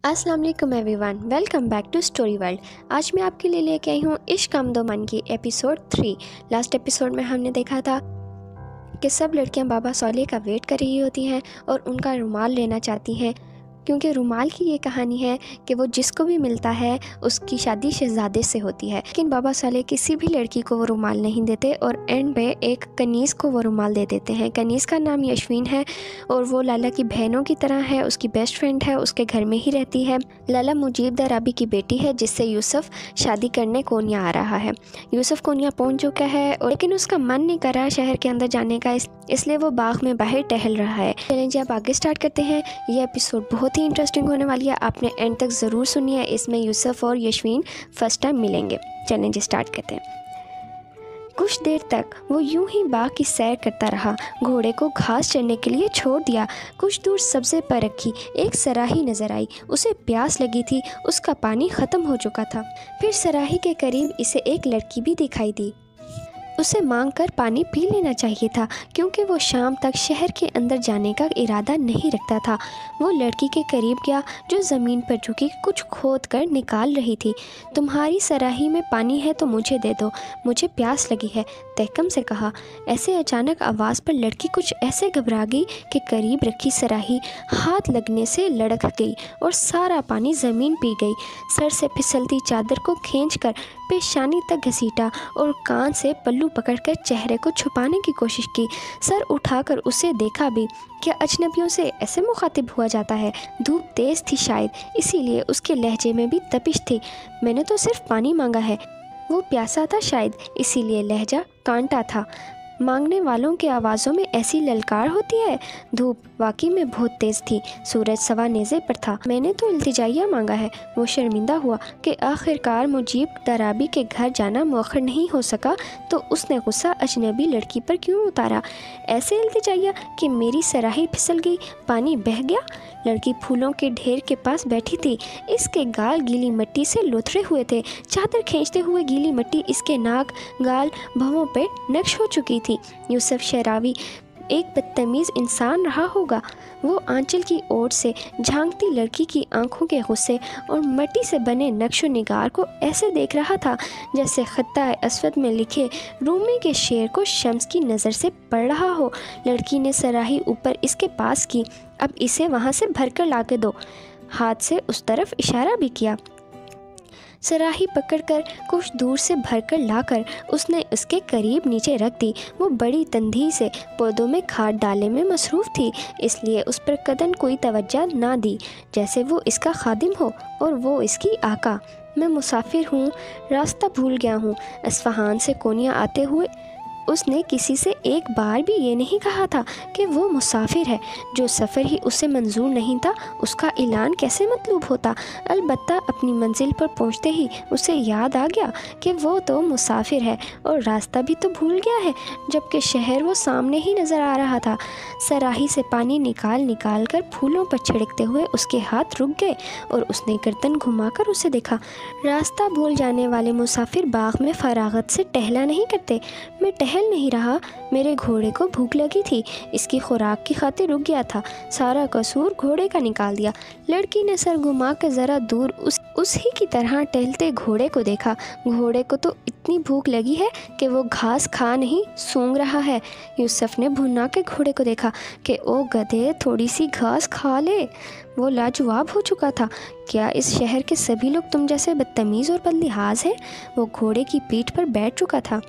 السلام علیکم everyone, welcome back to story world. آج میں آپ کے لیے لے کے آئی ہوں عشق ہم دو من کی ایپیسوڈ 3۔ لاسٹ ایپیسوڈ میں ہم نے دیکھا تھا کہ سب لڑکیاں بابا صالح کا ویٹ کر رہی ہوتی ہیں اور ان کا رومال لینا چاہتی ہیں، کیونکہ رومال کی یہ کہانی ہے کہ وہ جس کو بھی ملتا ہے اس کی شادی شہزادے سے ہوتی ہے، لیکن بابا صالح کسی بھی لڑکی کو وہ رومال نہیں دیتے اور اینڈ میں ایک کنیز کو وہ رومال دے دیتے ہیں۔ کنیز کا نام یشوین ہے اور وہ لالا کی بہنوں کی طرح ہے، اس کی بیسٹ فرینڈ ہے، اس کے گھر میں ہی رہتی ہے۔ لالا مجیب درابی کی بیٹی ہے جس سے یوسف شادی کرنے کونیا آ رہا ہے۔ یوسف کونیا پہنچ چکا ہے لیکن اس کا من نہیں کر رہا شہر کے اندر جانے کا، اس لیے وہ باغ میں باہر ٹہل رہا ہے۔ چلیں جی اب آگے سٹارٹ کرتے ہیں۔ یہ ایپیسوڈ بہت ہی انٹرسٹنگ ہونے والی ہے، آپ نے اینڈ تک ضرور سنی ہے۔ اس میں یوسف اور یشوین فرسٹ ٹائم ملیں گے۔ چلیں جی سٹارٹ کرتے ہیں۔ کچھ دیر تک وہ یوں ہی باغ کی سیر کرتا رہا، گھوڑے کو گھاس چرنے کے لیے چھوڑ دیا۔ کچھ دور سبزے پر رکھی ایک سراہی نظر آئی، اسے پیاس لگی تھی، اس کا پانی ختم ہو چکا تھا۔ پھر سراہی کے قریب اسے ایک لڑکی بھی دکھائی دی، اسے مانگ کر پانی پی لینا چاہیے تھا کیونکہ وہ شام تک شہر کے اندر جانے کا ارادہ نہیں رکھتا تھا۔ وہ لڑکی کے قریب گیا جو زمین پر جھکی کچھ کھود کر نکال رہی تھی۔ تمہاری سراہی میں پانی ہے تو مجھے دے دو، مجھے پیاس لگی ہے، تحکم سے کہا۔ ایسے اچانک آواز پر لڑکی کچھ ایسے گھبرا گئی کہ قریب رکھی سراہی ہاتھ لگنے سے لڑک گئی اور سارا پانی زمین پی گئی۔ سر سے پھسلتی چادر کو کھینچ کر پیشانی تک گھسیٹا اور کان سے پلو پکڑ کر چہرے کو چھپانے کی کوشش کی۔ سر اٹھا کر اسے دیکھا بھی، کیا اجنبیوں سے ایسے مخاطب ہوا جاتا ہے؟ دھوپ تیز تھی شاید اسی لیے اس کے لہجے میں بھی تپش تھی۔ میں نے تو صرف پانی مانگا ہے۔ وہ پیاسا تھا شاید اسی لیے لہجہ کانٹا تھا۔ مانگنے والوں کی آوازوں میں ایسی للکار ہوتی ہے۔ دھوپ واقعی میں بہت تیز تھی، سورج سوا نیزے پر تھا۔ میں نے تو التجائیہ مانگا ہے۔ وہ شرمندہ ہوا کہ آخر کار مجیب درابی کے گھر جانا مؤخر نہیں ہو سکا تو اس نے غصہ اجنبی لڑکی پر کیوں اتارا؟ ایسے التجائیہ کہ میری سراہی پھسل گئی، پانی بہہ گیا۔ لڑکی پھولوں کے ڈھیر کے پاس بیٹھی تھی، اس کے گال گیلی مٹی سے لتھڑے ہوئے تھے۔ چادر کھینچتے ہوئے گیلی مٹی اس کے ناک، گال، بھووں پہ نقش ہو چکی تھی۔ یوسف شعراوی ایک بدتمیز انسان رہا ہوگا۔ وہ آنچل کی اوٹ سے جھانکتی لڑکی کی آنکھوں کے غصے اور مٹی سے بنے نقش و نگار کو ایسے دیکھ رہا تھا جیسے خطہ اسود میں لکھے رومی کے شعر کو شمس کی نظر سے پڑھ رہا ہو۔ لڑکی نے سراہی اوپر اس کے پاس کی۔ اب اسے وہاں سے بھر کر لا کے دو۔ ہاتھ سے اس طرف اشارہ بھی کیا۔ سراہی پکڑ کر کچھ دور سے بھر کر لا کر اس نے اس کے قریب نیچے رکھ دی۔ وہ بڑی تندھی سے پودوں میں کھاد ڈالنے میں مصروف تھی، اس لیے اس پر قدن کوئی توجہ نہ دی، جیسے وہ اس کا خادم ہو اور وہ اس کی آقا۔ میں مسافر ہوں، راستہ بھول گیا ہوں۔ اصفہان سے کونیا آتے ہوئے اس نے کسی سے ایک بار بھی یہ نہیں کہا تھا کہ وہ مسافر ہے۔ جو سفر ہی اسے منظور نہیں تھا اس کا اعلان کیسے مطلوب ہوتا؟ البتہ اپنی منزل پر پہنچتے ہی اسے یاد آ گیا کہ وہ تو مسافر ہے اور راستہ بھی تو بھول گیا ہے، جبکہ شہر وہ سامنے ہی نظر آ رہا تھا۔ سراہی سے پانی نکال کر پھولوں پر چھڑکتے ہوئے اس کے ہاتھ رک گئے اور اس نے گردن گھما کر اسے دیکھا۔ راستہ بھول جانے والے مسافر باغ میں فراغت سے ٹہلا نہیں کرتے۔ میں ٹہل نہیں رہا، میرے گھوڑے کو بھوک لگی تھی، اس کی خوراک کی خاطر رک گیا تھا، سارا قصور گھوڑے کا نکال دیا۔ لڑکی نے سر گھما کر ذرا دور اس ہی کی طرح ٹہلتے گھوڑے کو دیکھا۔ گھوڑے کو تو اتنی بھوک لگی ہے کہ وہ گھاس کھا نہیں سونگ رہا ہے۔ یوسف نے بھنا کے گھوڑے کو دیکھا کہ او گدھے تھوڑی سی گھاس کھا لے۔ وہ لاجواب ہو چکا تھا۔ کیا اس شہر کے سبھی لوگ تم جیسے بدتمیز اور بدلحاظ ہیں؟ وہ گھوڑے کی پیٹھ پر بیٹھ چکا تھا۔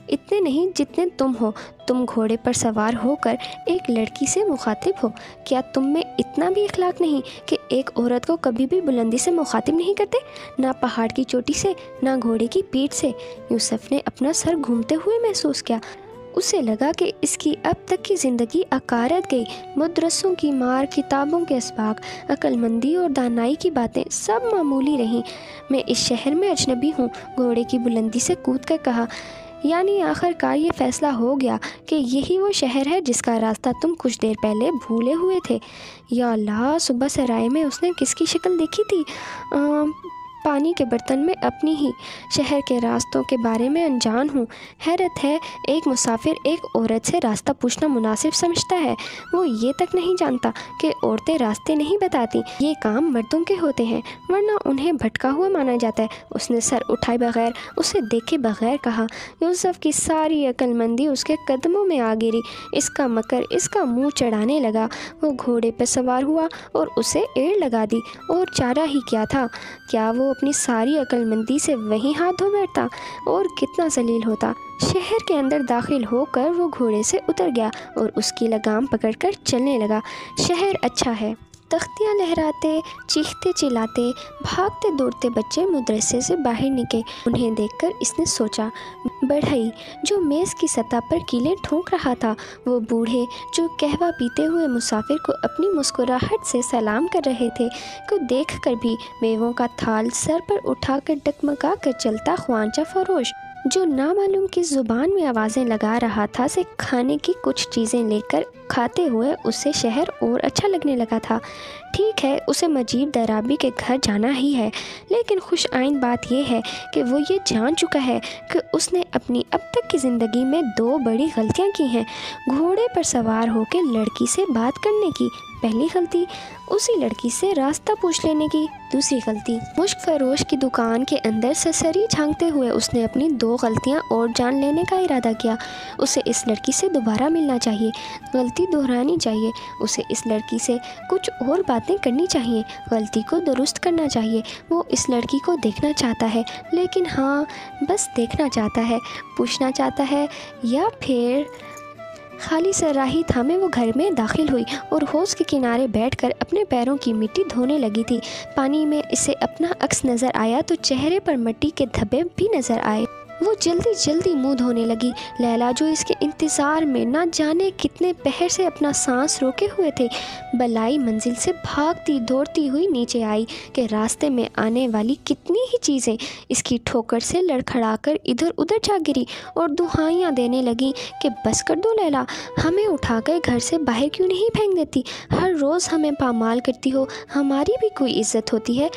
اتنے نہیں جتنے تم ہو، تم گھوڑے پر سوار ہو کر ایک لڑکی سے مخاطب ہو۔ کیا تم میں اتنا بھی اخلاق نہیں کہ ایک عورت کو کبھی بھی بلندی سے مخاطب نہیں کرتے، نہ پہاڑ کی چوٹی سے، نہ گھوڑے کی پیٹھ سے؟ یوسف نے اپنا سر گھومتے ہوئے محسوس کیا۔ اسے لگا کہ اس کی اب تک کی زندگی عقارت گئی۔ مدرسوں کی مار، کتابوں کے اسباق، عقل مندی اور دانائی کی باتیں سب معمولی رہیں۔ میں اس شہر میں اجنبی ہوں، گھوڑے کی بلندی سے کود کر کہا۔ یعنی آخر کار یہ فیصلہ ہو گیا کہ یہی وہ شہر ہے جس کا راستہ تم کچھ دیر پہلے بھولے ہوئے تھے؟ یا اللہ، صبح سرائے میں اس نے کس کی شکل دیکھی تھی؟ پانی کے برتن میں اپنی ہی شہر کے راستوں کے بارے میں انجان ہوں۔ حیرت ہے، ایک مسافر ایک عورت سے راستہ پوچھنا مناسب سمجھتا ہے۔ وہ یہ تک نہیں جانتا کہ عورتیں راستے نہیں بتاتی، یہ کام مردوں کے ہوتے ہیں، ورنہ انہیں بھٹکا ہوا مانا جاتا ہے۔ اس نے سر اٹھائے بغیر، اسے دیکھے بغیر کہا۔ یوسف کی ساری عقل مندی اس کے قدموں میں آ گری۔ اس کا مکر اس کا منہ چڑھانے لگا۔ وہ گھوڑے پہ سوار ہوا اور اسے ایڑ لگا دی، اور چارہ ہی کیا تھا؟ کیا وہ اپنی ساری عقل مندی سے وہیں ہاتھ دھو بیٹھتا؟ اور کتنا ذلیل ہوتا۔ شہر کے اندر داخل ہو کر وہ گھوڑے سے اتر گیا اور اس کی لگام پکڑ کر چلنے لگا۔ شہر اچھا ہے۔ تختیاں لہراتے، چیختے چلاتے، بھاگتے دوڑتے بچے مدرسے سے باہر نکلے۔ انہیں دیکھ کر اس نے سوچا، بڑھئی جو میز کی سطح پر کیلیں ٹھونک رہا تھا، وہ بوڑھے جو قہوہ پیتے ہوئے مسافر کو اپنی مسکراہٹ سے سلام کر رہے تھے، کو دیکھ کر بھی میووں کا تھال سر پر اٹھا کر ڈگمگا کر چلتا خوانچہ فروش جو نامعلوم کی زبان میں آوازیں لگا رہا تھا، سے کھانے کی کچھ چیزیں لے کر کھاتے ہوئے اسے شہر اور اچھا لگنے لگا تھا۔ ٹھیک ہے، اسے مجیب درابی کے گھر جانا ہی ہے، لیکن خوش آئند بات یہ ہے کہ وہ یہ جان چکا ہے کہ اس نے اپنی اب تک کی زندگی میں 2 بڑی غلطیاں کی ہیں۔ گھوڑے پر سوار ہو کے لڑکی سے بات کرنے کی پہلی غلطی، اسی لڑکی سے راستہ پوچھ لینے کی دوسری غلطی۔ مشک فروش کی دکان کے اندر سرسری جھانکتے ہوئے اس نے اپنی 2 غلطیاں اور جان لینے کا ارادہ کیا۔ اسے اس لڑکی سے دوبارہ ملنا چاہیے، غلطی دہرانی چاہیے، اسے اس لڑکی سے کچھ اور باتیں کرنی چاہیے، غلطی کو درست کرنا چاہیے۔ وہ اس لڑکی کو دیکھنا چاہتا ہے، لیکن ہاں بس دیکھنا چاہتا ہے، پوچھنا چاہتا ہے، یا پھر خالی سراہی تھامے وہ گھر میں داخل ہوئی اور حوض کے کنارے بیٹھ کر اپنے پیروں کی مٹی دھونے لگی تھی۔ پانی میں اسے اپنا عکس نظر آیا تو چہرے پر مٹی کے دھبے بھی نظر آئے۔ وہ جلدی جلدی منہ دھونے لگی۔ لیلا جو اس کے انتظار میں نہ جانے کتنے پہر سے اپنا سانس روکے ہوئے تھے، بلائی منزل سے بھاگتی دوڑتی ہوئی نیچے آئی کہ راستے میں آنے والی کتنی ہی چیزیں اس کی ٹھوکر سے لڑکھڑا کر ادھر ادھر جا گری اور دہائیاں دینے لگی کہ بس کر دو لیلا، ہمیں اٹھا کر گھر سے باہر کیوں نہیں پھینک دیتی؟ ہر روز ہمیں پامال کرتی ہو، ہماری بھی کوئی عزت ہوتی ہے۔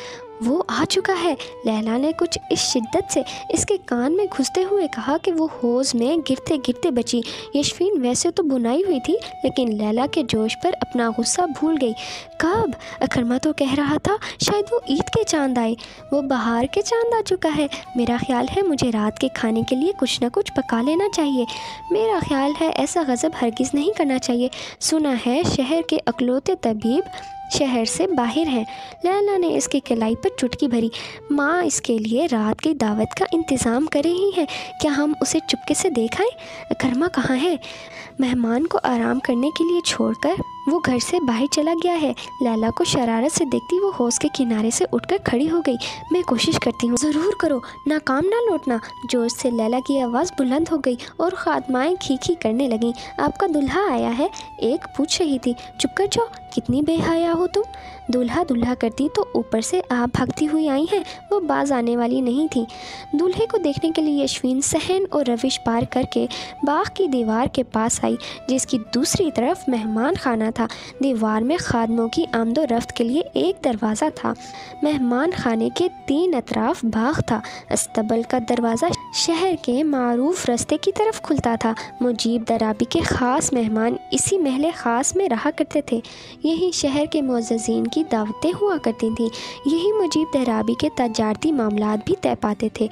وہ آ چکا ہے، لیلا نے کچھ اس شدت سے اس کے کان میں گھستے ہوئے کہا کہ وہ حوض میں گرتے گرتے بچی۔ یشفین ویسے تو بنائی ہوئی تھی، لیکن لیلا کے جوش پر اپنا غصہ بھول گئی۔ کب؟ اکرمہ تو کہہ رہا تھا شاید وہ عید کے چاند آئے۔ وہ بہار کے چاند آ چکا ہے۔ میرا خیال ہے مجھے رات کے کھانے کے لیے کچھ نہ کچھ پکا لینا چاہیے۔ میرا خیال ہے ایسا غضب ہرگز نہیں کرنا چاہیے۔ سنا ہے شہر کے اکلوتے طبیب شہر سے باہر ہیں۔ لیلا نے اس کی کلائی پر چٹکی بھری۔ ماں اس کے لیے رات کی دعوت کا انتظام کر رہی ہیں، کیا ہم اسے چپکے سے دیکھ آئیں؟ اکرمہ کہاں ہے؟ مہمان کو آرام کرنے کے لیے چھوڑ کر وہ گھر سے باہر چلا گیا ہے۔ لیلا کو شرارت سے دیکھتی وہ حوض کے کنارے سے اٹھ کر کھڑی ہو گئی۔ میں کوشش کرتی ہوں، ضرور کرو، ناکام نہ لوٹنا۔ جوش سے لیلا کی آواز بلند ہو گئی اور خادمائیں کھی کھی کرنے لگیں۔ آپ کا دلہا آیا ہے، ایک پوچھ رہی تھی۔ چپ کر جاؤ، کتنی بے حیا ہو تم۔ دلہا دلہا کرتی تو اوپر سے آپ بھاگتی ہوئی آئی ہیں، وہ باز آنے والی نہیں تھی۔ دولہے کو دیکھنے کے لیے یشفین صحن اور روش پار کر کے باغ کی دیوار کے پاس آئی، جس کی دوسری طرف مہمان خانہ تھا۔ دیوار میں خادموں کی آمد و رفت کے لیے ایک دروازہ تھا۔ مہمان خانے کے 3 اطراف باغ تھا۔ استبل کا دروازہ شہر کے معروف رستے کی طرف کھلتا تھا۔ مجیب درابی کے خاص مہمان اسی محل خاص میں رہا کرتے تھے۔ یہی شہر کے معززین کی دعوتیں ہوا کرتی تھیں، یہی مجیب درابی کے تجارتی معاملات بھی طے پاتے تھے۔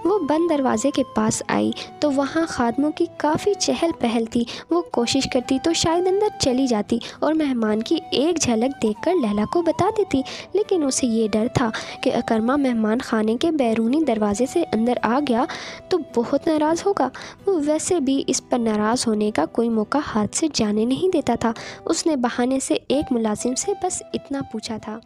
وہ بند دروازے کے پاس آئی تو وہاں خادموں کی کافی چہل پہل تھی۔ وہ کوشش کرتی تو شاید اندر چلی جاتی اور مہمان کی ایک جھلک دیکھ کر لیلا کو بتا دیتی، لیکن اسے یہ ڈر تھا کہ اکرمہ مہمان خانے کے بیرونی دروازے سے اندر آ گیا تو بہت ناراض ہوگا۔ وہ ویسے بھی اس پر ناراض ہونے کا کوئی موقع ہاتھ سے جانے نہیں دیتا تھا۔ اس نے بہانے سے ایک ملازم سے بس اتنا پوچھا تھا۔